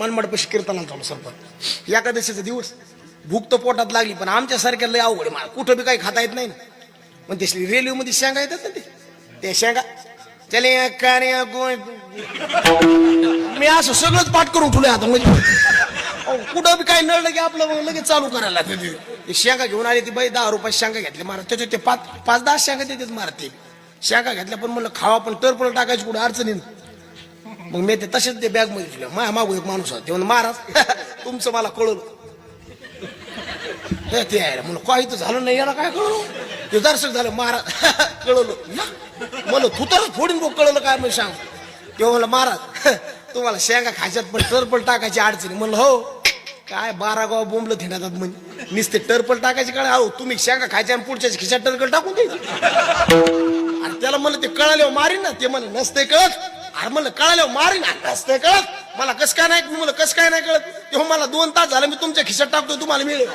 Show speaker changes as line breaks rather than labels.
मनमाडपाशी कीर्तनाला चालू सरपंच एकादशीचा दिवस भूक तर पोटात लागली पण आमच्या सारख्या लय अवघड मला कुठं बी काही खाता येत नाही ना मग ते रेल्वेमध्ये शेंगा येतात ना ते शेंगा चले मी असं सगळंच पाठ करून ठेवलंय आता म्हणजे कुठं बी काय नळलं की आपलं मग लगेच चालू करायला ते शेंगा घेऊन आली ती बाई 10 रुपये शेंगा घेतले महाराज त्याचे ते 5-10 शेंगा देतात महाराज ते शेंगा घेतल्या पण म्हणलं खावा पण टरपळ टाकायची कुठे अडचणी मग मी ते तसेच ते बॅग मध्ये ठेवलं माझ्या मागू एक माणूस होता ते म्हणून महाराज तुमचं मला कळलं ते आहे म्हणून काही तर झालं नाही याला काय कळलं ते दर्शक झालं महाराज कळलं म्हणलं तू तर फोडून बघ कळलं काय म्हणजे सांग तेव्हा म्हणलं महाराज तुम्हाला शेंगा खायच्यात पण टरपल टाकायची अडचणी म्हणलं हो काय 12 गाव बोंबलं थिंडातात म्हणजे नुसते टरपल टाकायचे काय अहो तुम्ही शेंगा खायच्या आणि पुढच्या खिशात टरकल टाकून द्यायची आणि त्याला म्हणलं ते कळाल्यावर मारीन ना ते म्हणलं नसते कळत अरे म्हणलं कळाल्यावर मारीन नसते कळत मला कसं काय नाही मी म्हणलं कसं काय नाही कळत तेव्हा मला 2 तास झालं मी तुमच्या खिशात टाकतो तुम्हाला मिळेल